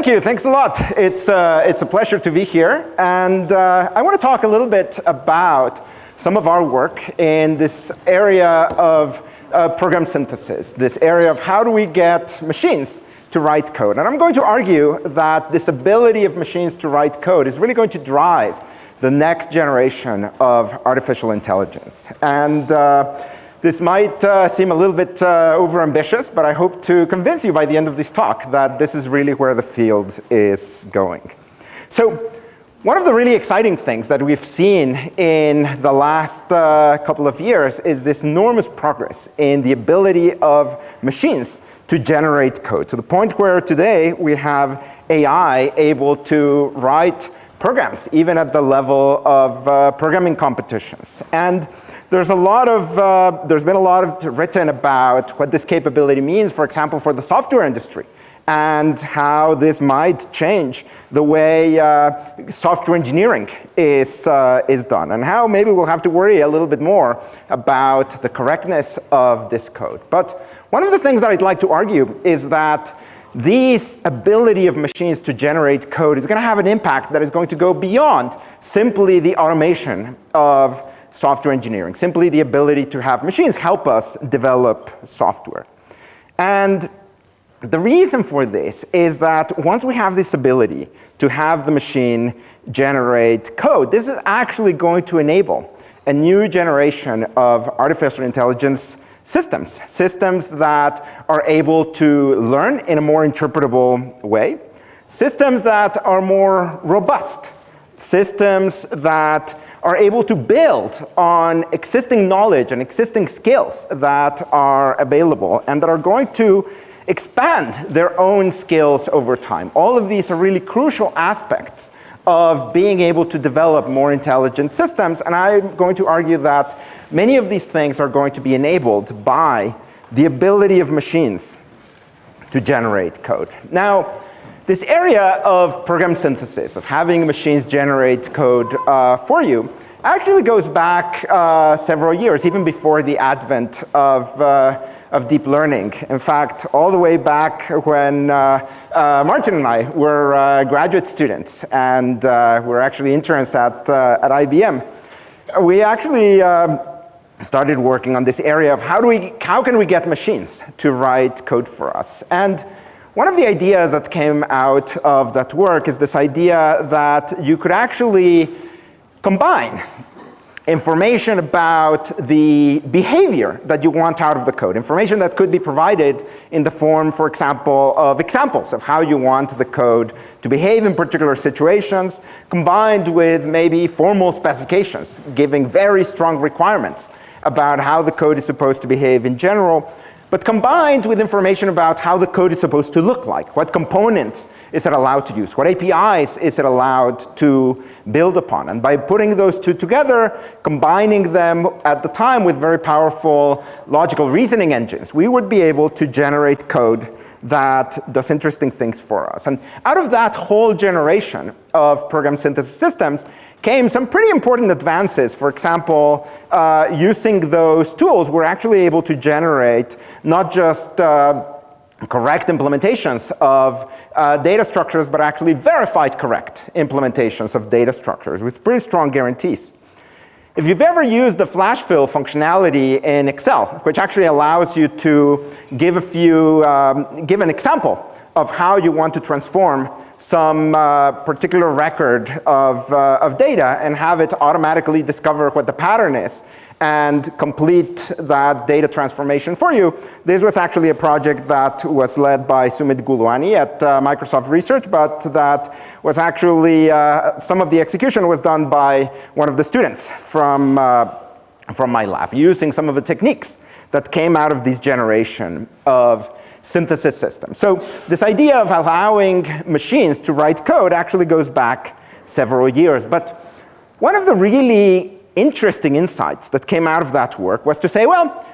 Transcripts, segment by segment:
thank you. Thanks a lot. It's a pleasure to be here. And I want to talk a little bit about some of our work in this area of program synthesis, this area of how do we get machines to write code. And I'm going to argue that this ability of machines to write code is really going to drive the next generation of artificial intelligence. And this might seem a little bit overambitious, but I hope to convince you by the end of this talk that this is really where the field is going. So one of the really exciting things that we've seen in the last couple of years is this enormous progress in the ability of machines to generate code, to the point where today we have AI able to write programs, even at the level of programming competitions. And there's been a lot of written about what this capability means, for example, for the software industry, and how this might change the way software engineering is done, and how maybe we'll have to worry a little bit more about the correctness of this code. But one of the things that I'd like to argue is that this ability of machines to generate code is going to have an impact that is going to go beyond simply the automation of software engineering, simply the ability to have machines help us develop software. And the reason for this is that once we have this ability to have the machine generate code, this is actually going to enable a new generation of artificial intelligence systems, systems that are able to learn in a more interpretable way, systems that are more robust, systems that are able to build on existing knowledge and existing skills that are available and that are going to expand their own skills over time. All of these are really crucial aspects of being able to develop more intelligent systems, and I'm going to argue that many of these things are going to be enabled by the ability of machines to generate code. Now, this area of program synthesis, of having machines generate code for you, actually goes back several years, even before the advent of deep learning. In fact, all the way back when Martin and I were graduate students and were actually interns at IBM, we actually started working on this area of how can we get machines to write code for us. And one of the ideas that came out of that work is this idea that you could actually combine information about the behavior that you want out of the code, information that could be provided in the form, for example, of examples of how you want the code to behave in particular situations, combined with maybe formal specifications, giving very strong requirements about how the code is supposed to behave in general, but combined with information about how the code is supposed to look like. What components is it allowed to use? What APIs is it allowed to build upon? And by putting those two together, combining them at the time with very powerful logical reasoning engines, we would be able to generate code that does interesting things for us. And out of that whole generation of program synthesis systems came some pretty important advances. For example, using those tools, we're actually able to generate not just correct implementations of data structures, but actually verified correct implementations of data structures with pretty strong guarantees. If you've ever used the flash fill functionality in Excel, which actually allows you to give an example of how you want to transform some particular record of data and have it automatically discover what the pattern is and complete that data transformation for you. This was actually a project that was led by Sumit Gulwani at Microsoft Research, but that was actually, some of the execution was done by one of the students from my lab, using some of the techniques that came out of this generation of synthesis system. So this idea of allowing machines to write code actually goes back several years. But one of the really interesting insights that came out of that work was to say, well,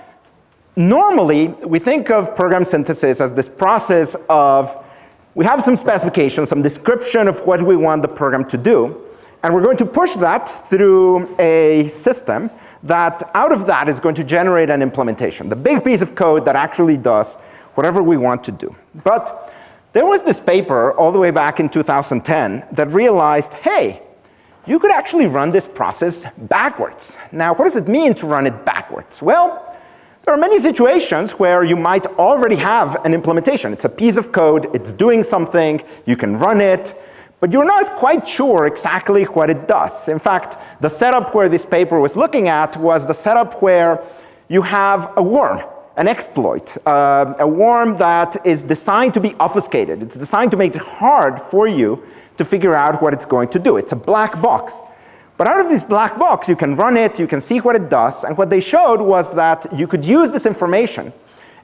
normally we think of program synthesis as this process of we have some specification, some description of what we want the program to do, and we're going to push that through a system that out of that is going to generate an implementation, the big piece of code that actually does whatever we want to do. But there was this paper all the way back in 2010 that realized, hey, you could actually run this process backwards. Now, what does it mean to run it backwards? Well, there are many situations where you might already have an implementation. It's a piece of code, it's doing something, you can run it, but you're not quite sure exactly what it does. In fact, the setup where this paper was looking at was the setup where you have a worm, an exploit, a worm that is designed to be obfuscated. It's designed to make it hard for you to figure out what it's going to do. It's a black box. But out of this black box, you can run it, you can see what it does, and what they showed was that you could use this information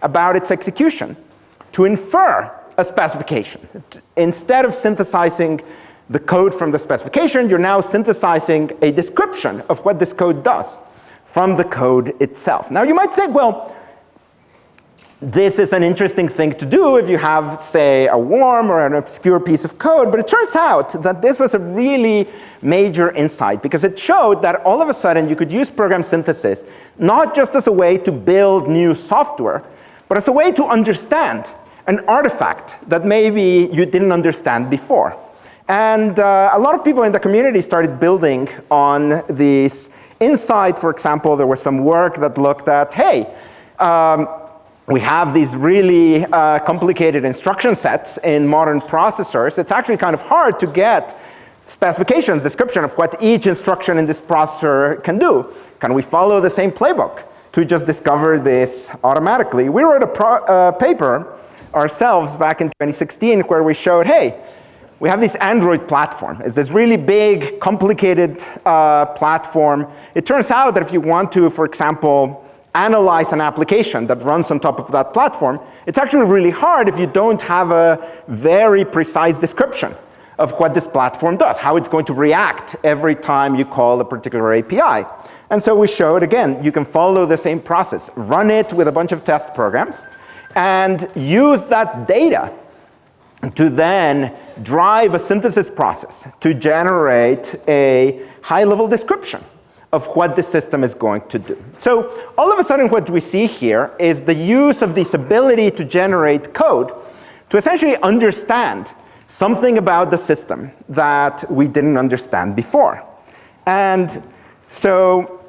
about its execution to infer a specification. Instead of synthesizing the code from the specification, you're now synthesizing a description of what this code does from the code itself. Now you might think, well, this is an interesting thing to do if you have, say, a worm or an obscure piece of code, but it turns out that this was a really major insight because it showed that all of a sudden you could use program synthesis not just as a way to build new software, but as a way to understand an artifact that maybe you didn't understand before. And a lot of people in the community started building on this insight. For example, there was some work that looked at, hey, we have these really complicated instruction sets in modern processors. It's actually kind of hard to get specifications, description of what each instruction in this processor can do. Can we follow the same playbook to just discover this automatically? We wrote a paper ourselves back in 2016 where we showed, hey, we have this Android platform. It's this really big, complicated platform. It turns out that if you want to, for example, analyze an application that runs on top of that platform, it's actually really hard if you don't have a very precise description of what this platform does, how it's going to react every time you call a particular API. And so we showed, again, you can follow the same process, run it with a bunch of test programs, and use that data to then drive a synthesis process to generate a high-level description of what the system is going to do. So all of a sudden what we see here is the use of this ability to generate code to essentially understand something about the system that we didn't understand before. And so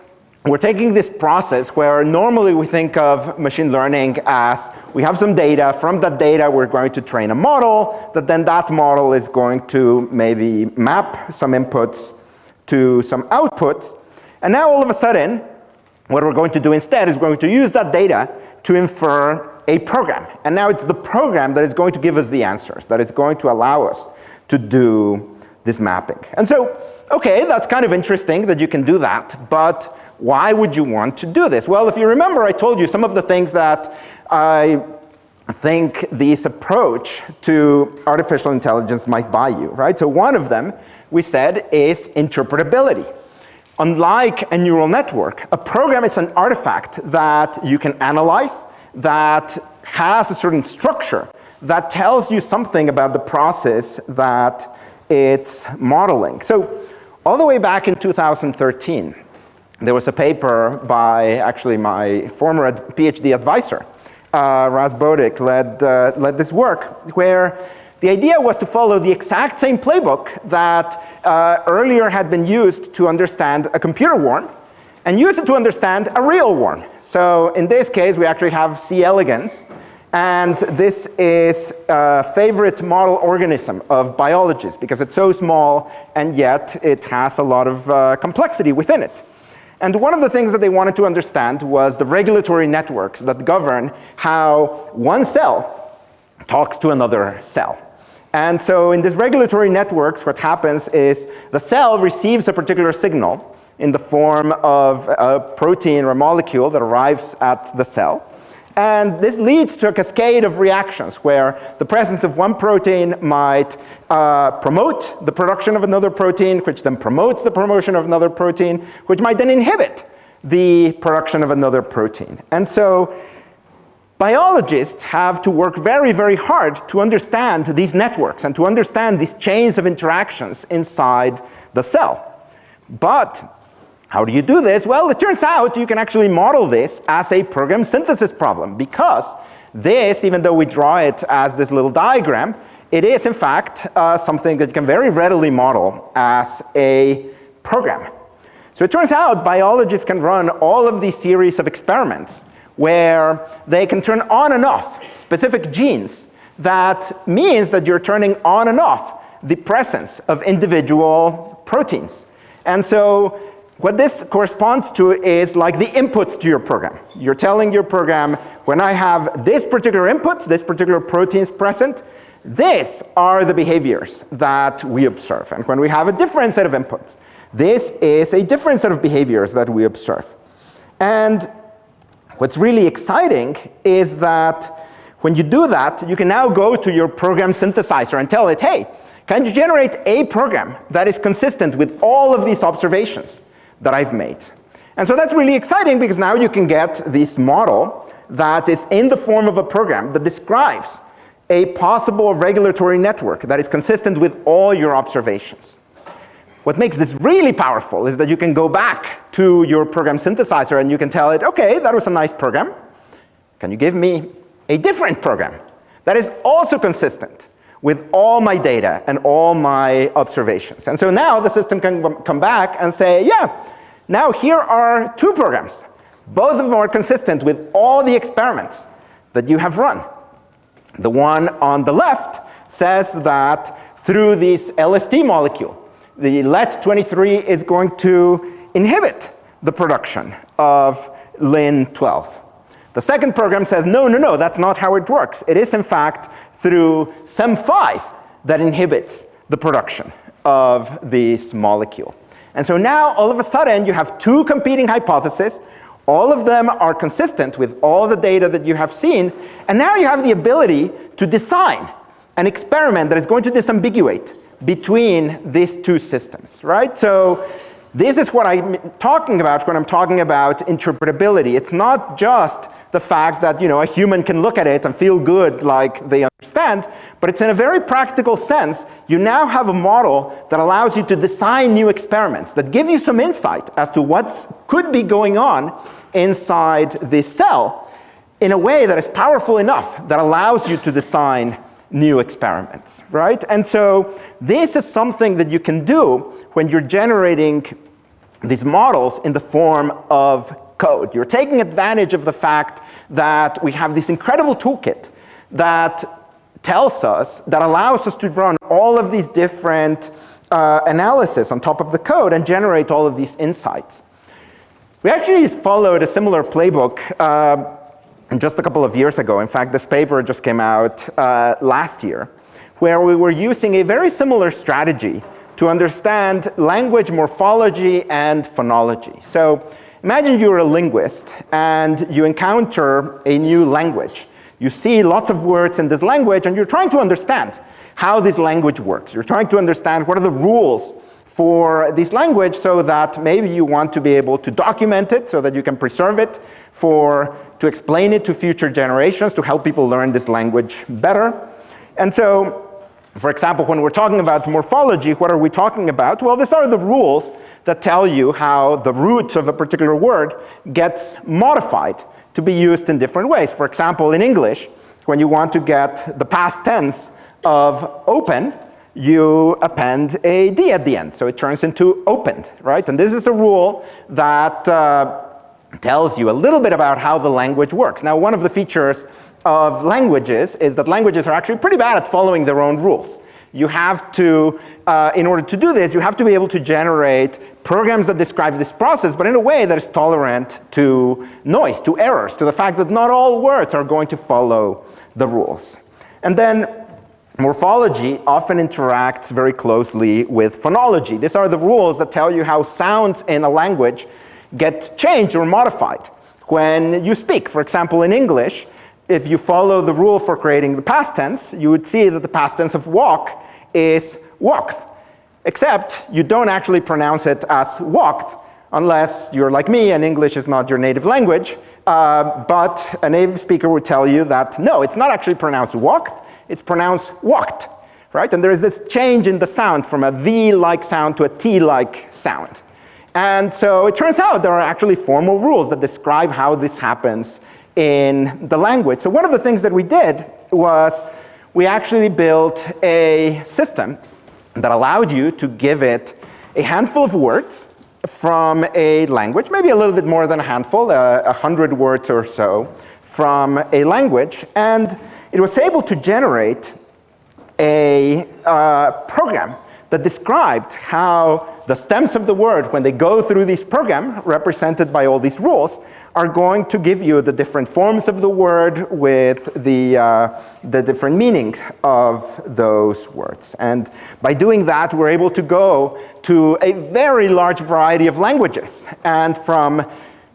we're taking this process where normally we think of machine learning as we have some data. From that data, we're going to train a model, then that model is going to maybe map some inputs to some outputs. And now all of a sudden, what we're going to do instead is we're going to use that data to infer a program. And now it's the program that is going to give us the answers, that is going to allow us to do this mapping. And so, okay, that's kind of interesting that you can do that, but why would you want to do this? Well, if you remember, I told you some of the things that I think this approach to artificial intelligence might buy you, right? So one of them, we said, is interpretability. Unlike a neural network, a program is an artifact that you can analyze, that has a certain structure, that tells you something about the process that it's modeling. So all the way back in 2013, there was a paper by actually my former PhD advisor, Raz Bodik, led this work, where the idea was to follow the exact same playbook that earlier had been used to understand a computer worm, and use it to understand a real worm. So in this case, we actually have C. elegans, and this is a favorite model organism of biologists because it's so small, and yet it has a lot of complexity within it. And one of the things that they wanted to understand was the regulatory networks that govern how one cell talks to another cell. And so in these regulatory networks, what happens is the cell receives a particular signal in the form of a protein or a molecule that arrives at the cell. And this leads to a cascade of reactions where the presence of one protein might promote the production of another protein, which then promotes the promotion of another protein, which might then inhibit the production of another protein. And so biologists have to work very, very hard to understand these networks and to understand these chains of interactions inside the cell. But how do you do this? Well, it turns out you can actually model this as a program synthesis problem, because this, even though we draw it as this little diagram, it is, in fact, something that you can very readily model as a program. So it turns out biologists can run all of these series of experiments where they can turn on and off specific genes. That means that you're turning on and off the presence of individual proteins. And so what this corresponds to is like the inputs to your program. You're telling your program, when I have this particular inputs, this particular proteins present, these are the behaviors that we observe. And when we have a different set of inputs, this is a different set of behaviors that we observe. And what's really exciting is that when you do that, you can now go to your program synthesizer and tell it, hey, can you generate a program that is consistent with all of these observations that I've made? And so that's really exciting because now you can get this model that is in the form of a program that describes a possible regulatory network that is consistent with all your observations. What makes this really powerful is that you can go back to your program synthesizer and you can tell it, okay, that was a nice program. Can you give me a different program that is also consistent with all my data and all my observations? And so now the system can come back and say, yeah, now here are two programs. Both of them are consistent with all the experiments that you have run. The one on the left says that through this LSD molecule, the LET23 is going to inhibit the production of Lin12. The second program says, no, no, no, that's not how it works. It is, in fact, through SEM5 that inhibits the production of this molecule. And so now, all of a sudden, you have two competing hypotheses. All of them are consistent with all the data that you have seen. And now you have the ability to design an experiment that is going to disambiguate between these two systems, right? So this is what I'm talking about when I'm talking about interpretability. It's not just the fact that, a human can look at it and feel good like they understand, but it's in a very practical sense. You now have a model that allows you to design new experiments that give you some insight as to what could be going on inside this cell in a way that is powerful enough that allows you to design new experiments, right? And so this is something that you can do when you're generating these models in the form of code. You're taking advantage of the fact that we have this incredible toolkit that tells us, that allows us to run all of these different analysis on top of the code and generate all of these insights. We actually followed a similar playbook just a couple of years ago. In fact, this paper just came out last year, where we were using a very similar strategy to understand language morphology and phonology. So imagine you're a linguist and you encounter a new language. You see lots of words in this language and you're trying to understand how this language works. You're trying to understand what are the rules for this language so that maybe you want to be able to document it so that you can preserve it to explain it to future generations, to help people learn this language better. And so, for example, when we're talking about morphology, what are we talking about? Well, these are the rules that tell you how the root of a particular word gets modified to be used in different ways. For example, in English, when you want to get the past tense of open, you append a D at the end, so it turns into opened, right? And this is a rule that tells you a little bit about how the language works. Now, one of the features of languages is that languages are actually pretty bad at following their own rules. You have to, in order to do this, you have to be able to generate programs that describe this process, but in a way that is tolerant to noise, to errors, to the fact that not all words are going to follow the rules. And then morphology often interacts very closely with phonology. These are the rules that tell you how sounds in a language get changed or modified when you speak. For example, in English, if you follow the rule for creating the past tense, you would see that the past tense of walk is walked, except you don't actually pronounce it as walked unless you're like me and English is not your native language. But a native speaker would tell you that no, it's not actually pronounced walked, it's pronounced walked, right? And there is this change in the sound from a V-like sound to a T-like sound. And so it turns out there are actually formal rules that describe how this happens in the language. So one of the things that we did was we actually built a system that allowed you to give it a handful of words from a language, maybe a little bit more than a handful, 100 words or so from a language, and it was able to generate a program that described how the stems of the word, when they go through this program, represented by all these rules, are going to give you the different forms of the word with the different meanings of those words. And by doing that, we're able to go to a very large variety of languages. And from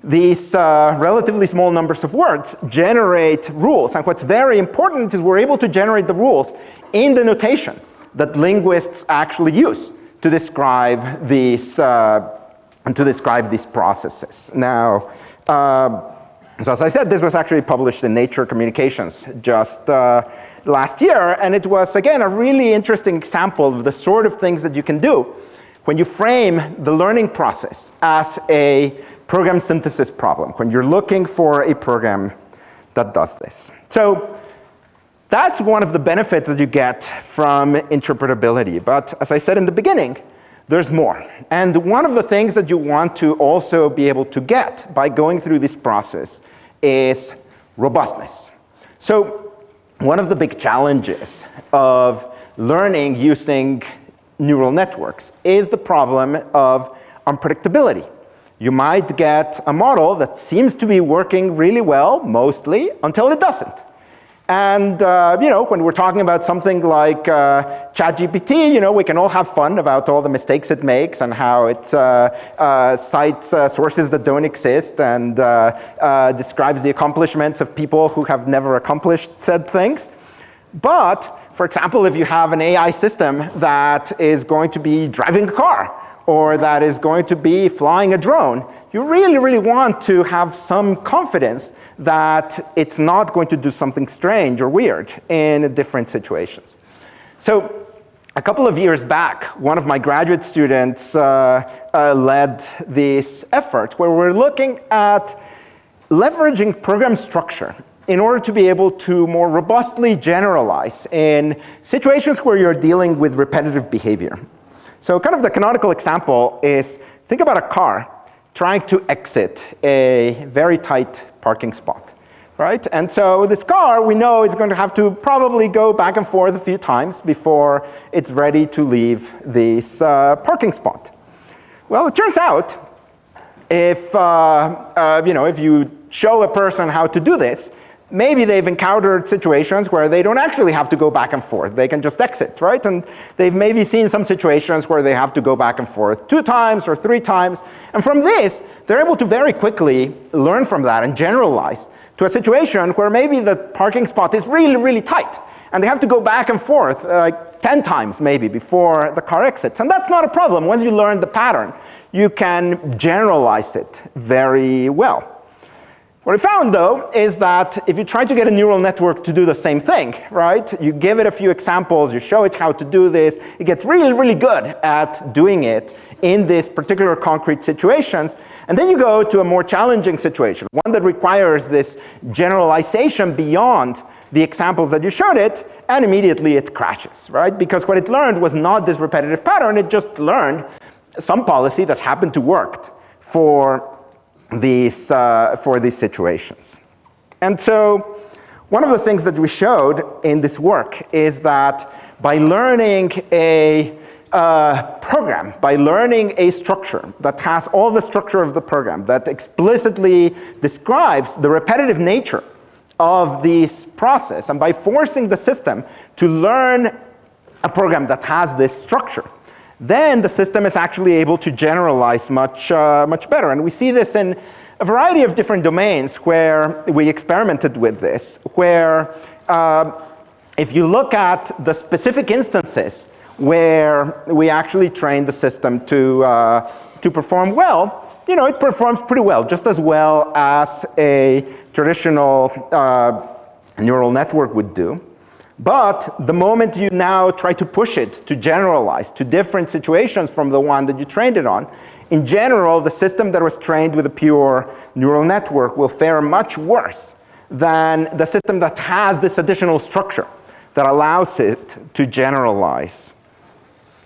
these relatively small numbers of words, generate rules. And what's very important is we're able to generate the rules in the notation that linguists actually use to describe these processes. Now, so as I said, this was actually published in Nature Communications just last year, and it was, again, a really interesting example of the sort of things that you can do when you frame the learning process as a program synthesis problem, when you're looking for a program that does this. So that's one of the benefits that you get from interpretability. But as I said in the beginning, there's more. And one of the things that you want to also be able to get by going through this process is robustness. So one of the big challenges of learning using neural networks is the problem of unpredictability. You might get a model that seems to be working really well, mostly, until it doesn't. And when we're talking about something like ChatGPT, we can all have fun about all the mistakes it makes and how it cites sources that don't exist and describes the accomplishments of people who have never accomplished said things. But, for example, if you have an AI system that is going to be driving a car or that is going to be flying a drone, you really, really want to have some confidence that it's not going to do something strange or weird in different situations. So a couple of years back, one of my graduate students led this effort where we're looking at leveraging program structure in order to be able to more robustly generalize in situations where you're dealing with repetitive behavior. So kind of the canonical example is, think about a car trying to exit a very tight parking spot, right? And so this car, we know, is going to have to probably go back and forth a few times before it's ready to leave this parking spot. Well, it turns out if you show a person how to do this, maybe they've encountered situations where they don't actually have to go back and forth. They can just exit, right? And they've maybe seen some situations where they have to go back and forth 2 times or 3 times. And from this, they're able to very quickly learn from that and generalize to a situation where maybe the parking spot is really, really tight. And they have to go back and forth like 10 times maybe before the car exits. And that's not a problem. Once you learn the pattern, you can generalize it very well. What I found, though, is that if you try to get a neural network to do the same thing, right? You give it a few examples, you show it how to do this, it gets really, really good at doing it in these particular concrete situations. And then you go to a more challenging situation, one that requires this generalization beyond the examples that you showed it, and immediately it crashes, right? Because what it learned was not this repetitive pattern, it just learned some policy that happened to work for these situations. And so one of the things that we showed in this work is that by learning a program, by learning a structure that has all the structure of the program, that explicitly describes the repetitive nature of this process, and by forcing the system to learn a program that has this structure, then the system is actually able to generalize much better. And we see this in a variety of different domains where we experimented with this, where if you look at the specific instances where we actually trained the system to perform well, it performs pretty well, just as well as a traditional neural network would do. But the moment you now try to push it to generalize to different situations from the one that you trained it on, in general, the system that was trained with a pure neural network will fare much worse than the system that has this additional structure that allows it to generalize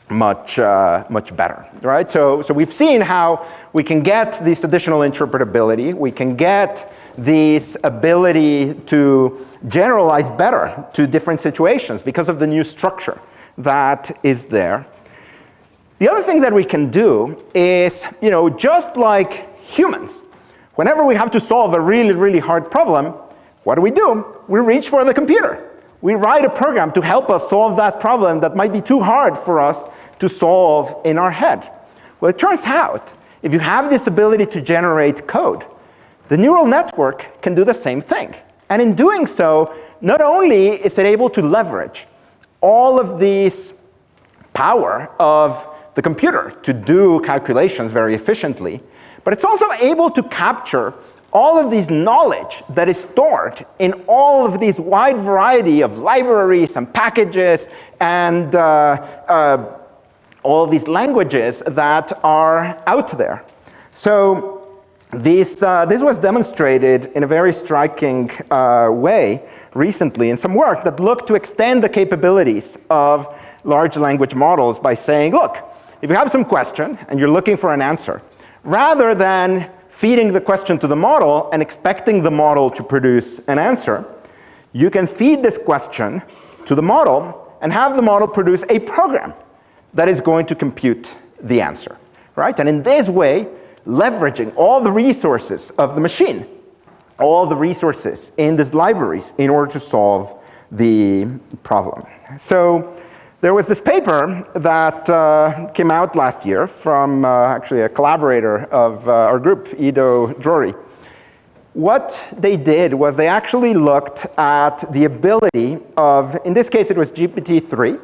much better, right? So we've seen how we can get this additional interpretability, we can get this ability to generalize better to different situations because of the new structure that is there. The other thing that we can do is, just like humans, whenever we have to solve a really, really hard problem, what do? We reach for the computer. We write a program to help us solve that problem that might be too hard for us to solve in our head. Well, it turns out, if you have this ability to generate code, the neural network can do the same thing. And in doing so, not only is it able to leverage all of this power of the computer to do calculations very efficiently, but it's also able to capture all of this knowledge that is stored in all of these wide variety of libraries and packages and all these languages that are out there. So this was demonstrated in a very striking way recently in some work that looked to extend the capabilities of large language models by saying, look, if you have some question and you're looking for an answer, rather than feeding the question to the model and expecting the model to produce an answer, you can feed this question to the model and have the model produce a program that is going to compute the answer, right? And in this way, leveraging all the resources of the machine, all the resources in these libraries in order to solve the problem. So there was this paper that came out last year from actually a collaborator of our group, Ido Drori. What they did was they actually looked at the ability of, in this case it was GPT-3,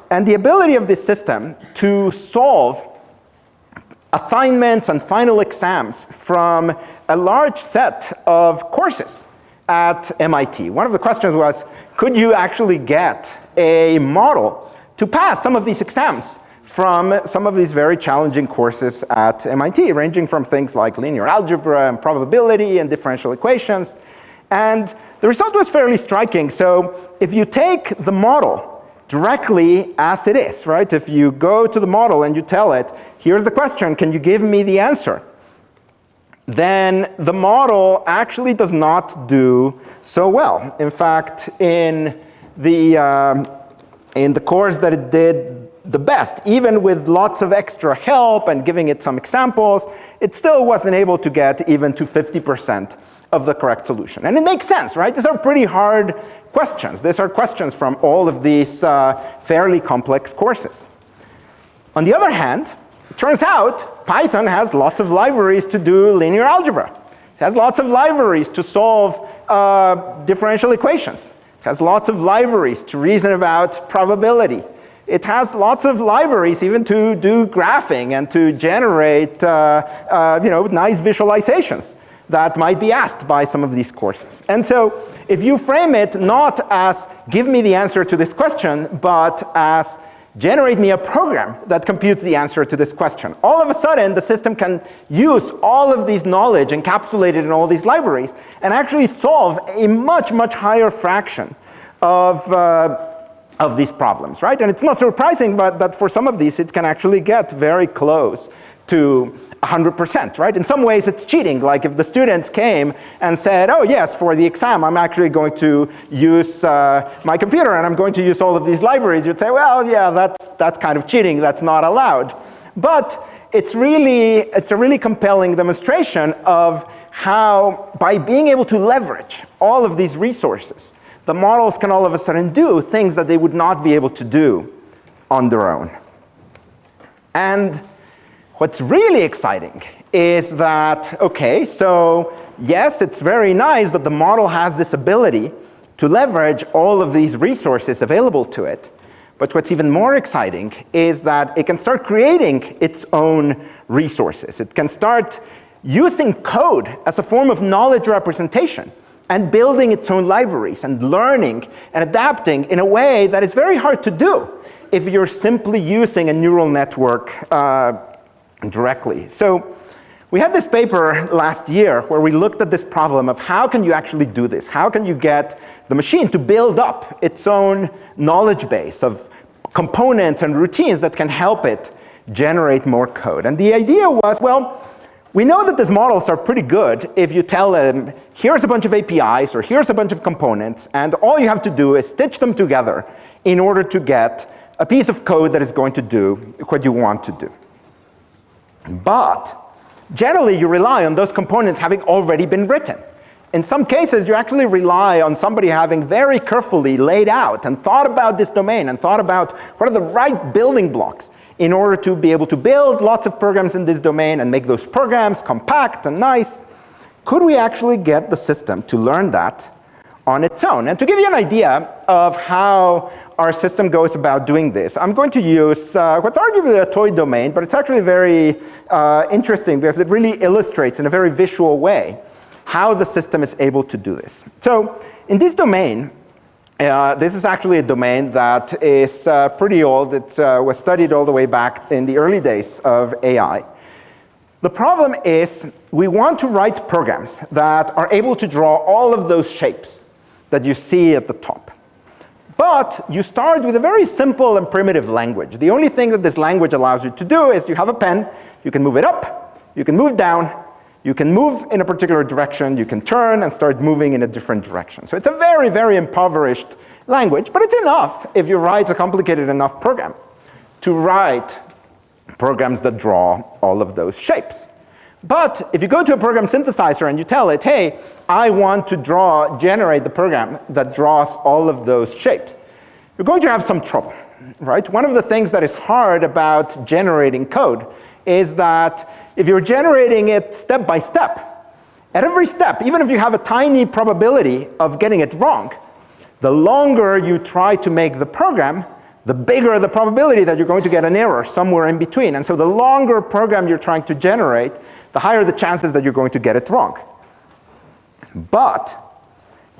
and the ability of this system to solve assignments and final exams from a large set of courses at MIT. One of the questions was, could you actually get a model to pass some of these exams from some of these very challenging courses at MIT, ranging from things like linear algebra and probability and differential equations. And the result was fairly striking. So if you take the model directly as it is, right? If you go to the model and you tell it, here's the question, can you give me the answer? Then the model actually does not do so well. In fact, in the course that it did the best, even with lots of extra help and giving it some examples, it still wasn't able to get even to 50% of the correct solution. And it makes sense, right? These are pretty hard questions. These are questions from all of these fairly complex courses. On the other hand, it turns out Python has lots of libraries to do linear algebra. It has lots of libraries to solve differential equations. It has lots of libraries to reason about probability. It has lots of libraries even to do graphing and to generate nice visualizations that might be asked by some of these courses. And so if you frame it not as give me the answer to this question, but as generate me a program that computes the answer to this question, all of a sudden the system can use all of these knowledge encapsulated in all these libraries and actually solve a much, much higher fraction of these problems, right? And it's not surprising, but that for some of these it can actually get very close to 100%, right? In some ways it's cheating. Like if the students came and said, oh yes, for the exam I'm actually going to use my computer and I'm going to use all of these libraries, you'd say, well, yeah, that's kind of cheating, that's not allowed. But it's a really compelling demonstration of how, by being able to leverage all of these resources, the models can all of a sudden do things that they would not be able to do on their own. And what's really exciting is that, okay, so yes, it's very nice that the model has this ability to leverage all of these resources available to it. But what's even more exciting is that it can start creating its own resources. It can start using code as a form of knowledge representation and building its own libraries and learning and adapting in a way that is very hard to do if you're simply using a neural network directly. So We had this paper last year where we looked at this problem of how can you actually do this? How can you get the machine to build up its own knowledge base of components and routines that can help it generate more code? And the idea was, well, we know that these models are pretty good if you tell them, here's a bunch of APIs or here's a bunch of components, and all you have to do is stitch them together in order to get a piece of code that is going to do what you want to do. But generally, you rely on those components having already been written. In some cases, you actually rely on somebody having very carefully laid out and thought about this domain and thought about what are the right building blocks in order to be able to build lots of programs in this domain and make those programs compact and nice. Could we actually get the system to learn that on its own? And to give you an idea of how our system goes about doing this, I'm going to use what's arguably a toy domain, but it's actually very interesting because it really illustrates in a very visual way how the system is able to do this. So in this domain, this is actually a domain that is pretty old. It was studied all the way back in the early days of AI. The problem is we want to write programs that are able to draw all of those shapes that you see at the top. But you start with a very simple and primitive language. The only thing that this language allows you to do is you have a pen, you can move it up, you can move down, you can move in a particular direction, you can turn and start moving in a different direction. So it's a very, very impoverished language, but it's enough if you write a complicated enough program to write programs that draw all of those shapes. But if you go to a program synthesizer and you tell it, hey, I want to generate the program that draws all of those shapes, you're going to have some trouble, right? One of the things that is hard about generating code is that if you're generating it step by step, at every step, even if you have a tiny probability of getting it wrong, the longer you try to make the program, the bigger the probability that you're going to get an error somewhere in between. And so the longer program you're trying to generate, the higher the chances that you're going to get it wrong. But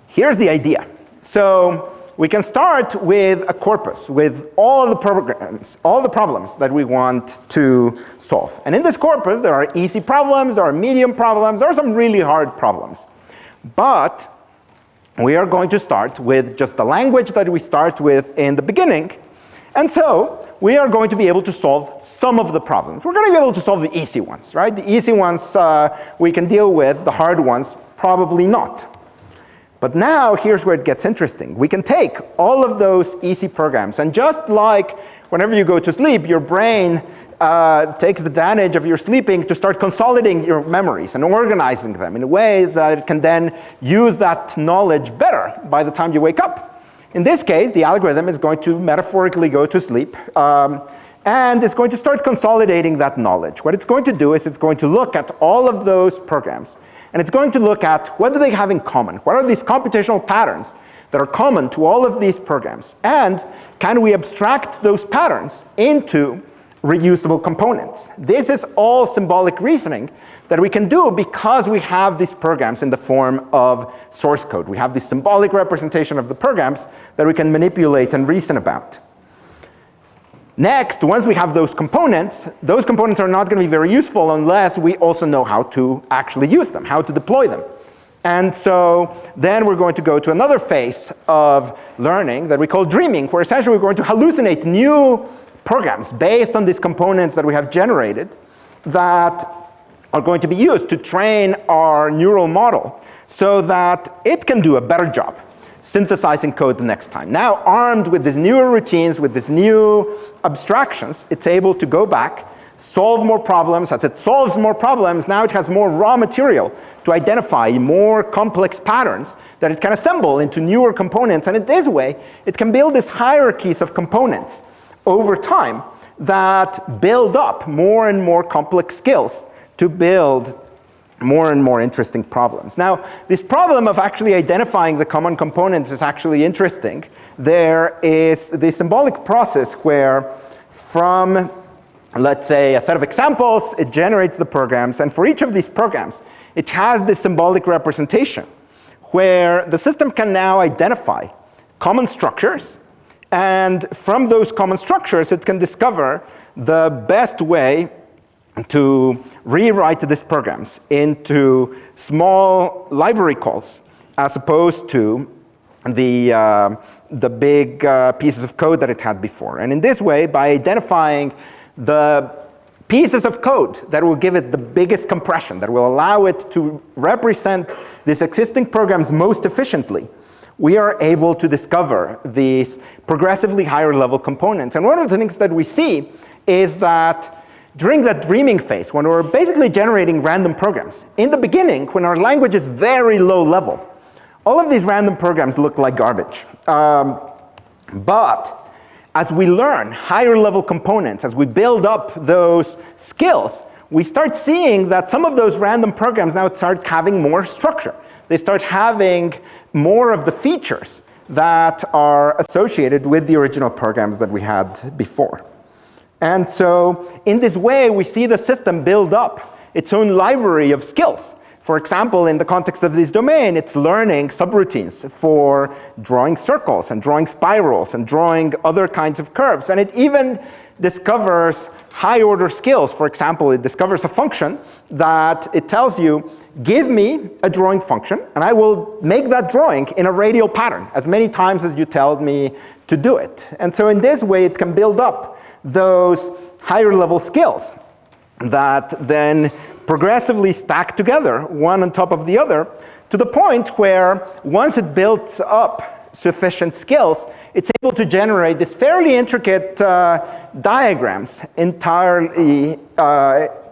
here's the idea. So we can start with a corpus, with all the programs, all the problems that we want to solve. And in this corpus, there are easy problems, there are medium problems, there are some really hard problems. But we are going to start with just the language that we start with in the beginning. And so we are going to be able to solve some of the problems. We're going to be able to solve the easy ones, right? The easy ones we can deal with, the hard ones probably not. But now here's where it gets interesting. We can take all of those easy programs, and just like whenever you go to sleep, your brain takes the advantage of your sleeping to start consolidating your memories and organizing them in a way that it can then use that knowledge better by the time you wake up. In this case, the algorithm is going to metaphorically go to sleep, and it's going to start consolidating that knowledge. What it's going to do is it's going to look at all of those programs, and it's going to look at what do they have in common? What are these computational patterns that are common to all of these programs? And can we abstract those patterns into reusable components? This is all symbolic reasoning that we can do because we have these programs in the form of source code. We have this symbolic representation of the programs that we can manipulate and reason about. Next, once we have those components are not going to be very useful unless we also know how to actually use them, how to deploy them. And so then we're going to go to another phase of learning that we call dreaming, where essentially we're going to hallucinate new programs based on these components that we have generated that are going to be used to train our neural model so that it can do a better job synthesizing code the next time. Now, armed with these newer routines, with these new abstractions, it's able to go back, solve more problems. As it solves more problems, now it has more raw material to identify more complex patterns that it can assemble into newer components. And in this way, it can build these hierarchies of components over time that build up more and more complex skills to build more and more interesting problems. Now, this problem of actually identifying the common components is actually interesting. There is the symbolic process where from, let's say, a set of examples, it generates the programs. And for each of these programs, it has this symbolic representation where the system can now identify common structures. And from those common structures, it can discover the best way to rewrite these programs into small library calls as opposed to the big pieces of code that it had before. And in this way, by identifying the pieces of code that will give it the biggest compression, that will allow it to represent these existing programs most efficiently, we are able to discover these progressively higher level components. And one of the things that we see is that during that dreaming phase, when we're basically generating random programs, in the beginning, when our language is very low level, all of these random programs look like garbage. But as we learn higher level components, as we build up those skills, we start seeing that some of those random programs now start having more structure. They start having more of the features that are associated with the original programs that we had before. And so in this way, we see the system build up its own library of skills. For example, in the context of this domain, it's learning subroutines for drawing circles and drawing spirals and drawing other kinds of curves. And it even discovers high-order skills. For example, it discovers a function that it tells you, give me a drawing function, and I will make that drawing in a radial pattern as many times as you tell me to do it. And so in this way, it can build up those higher-level skills that then progressively stack together, one on top of the other, to the point where once it builds up sufficient skills, it's able to generate these fairly intricate diagrams entirely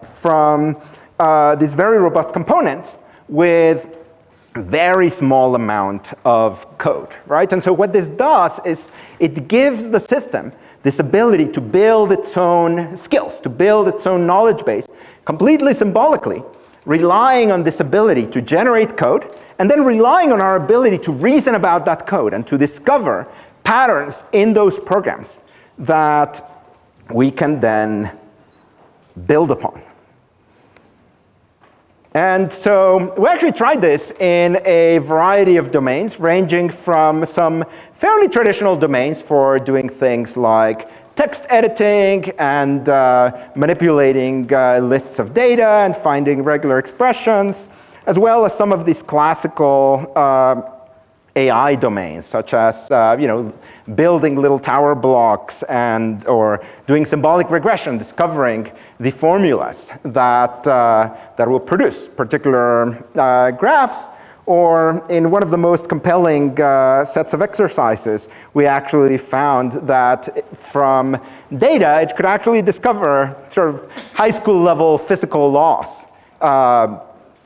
from these very robust components with very small amount of code, right? And so what this does is it gives the system this ability to build its own skills, to build its own knowledge base, completely symbolically, relying on this ability to generate code, and then relying on our ability to reason about that code and to discover patterns in those programs that we can then build upon. And so we actually tried this in a variety of domains, ranging from some fairly traditional domains for doing things like text editing and manipulating lists of data and finding regular expressions, as well as some of these classical AI domains, such as building little tower blocks or doing symbolic regression, discovering the formulas that will produce particular graphs. Or in one of the most compelling sets of exercises, we actually found that from data, it could actually discover sort of high school level physical laws.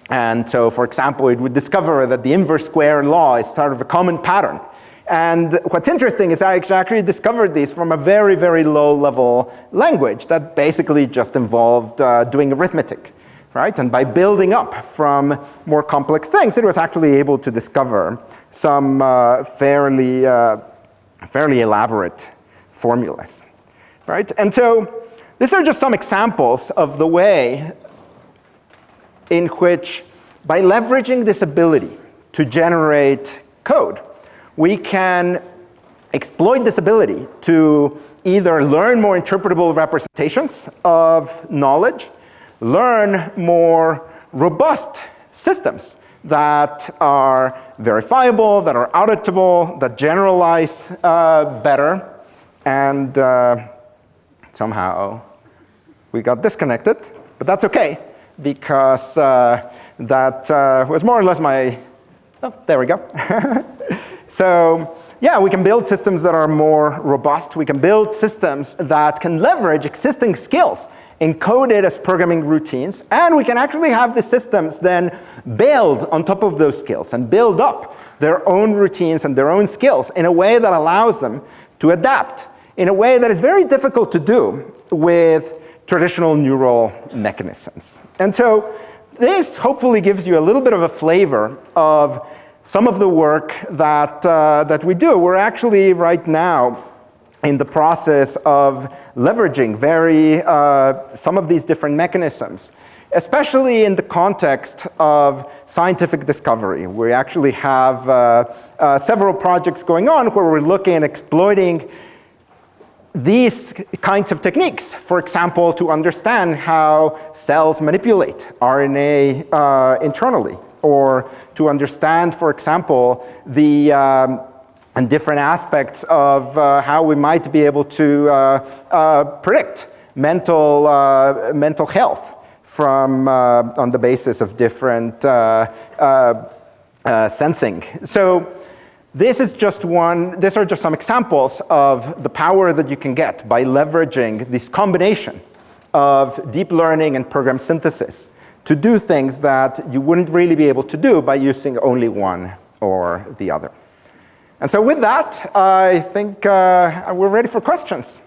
And so, for example, it would discover that the inverse square law is sort of a common pattern. And what's interesting is I actually discovered these from a very, very low level language that basically just involved doing arithmetic. Right? And by building up from more complex things, it was actually able to discover some fairly elaborate formulas. Right? And so these are just some examples of the way in which, by leveraging this ability to generate code, we can exploit this ability to either learn more interpretable representations of knowledge, learn more robust systems that are verifiable, that are auditable, that generalize better. And somehow we got disconnected, but that's okay, because that was more or less my, oh, there we go. So yeah, we can build systems that are more robust. We can build systems that can leverage existing skills encoded as programming routines, and we can actually have the systems then build on top of those skills and build up their own routines and their own skills in a way that allows them to adapt in a way that is very difficult to do with traditional neural mechanisms. And so this hopefully gives you a little bit of a flavor of some of the work that we do. We're actually right now in the process of leveraging some of these different mechanisms, especially in the context of scientific discovery. We actually have several projects going on where we're looking at exploiting these kinds of techniques, for example, to understand how cells manipulate RNA internally, or to understand, for example, the and different aspects of how we might be able to predict mental health from on the basis of different sensing. So this is just these are just some examples of the power that you can get by leveraging this combination of deep learning and program synthesis to do things that you wouldn't really be able to do by using only one or the other. And so with that, I think we're ready for questions.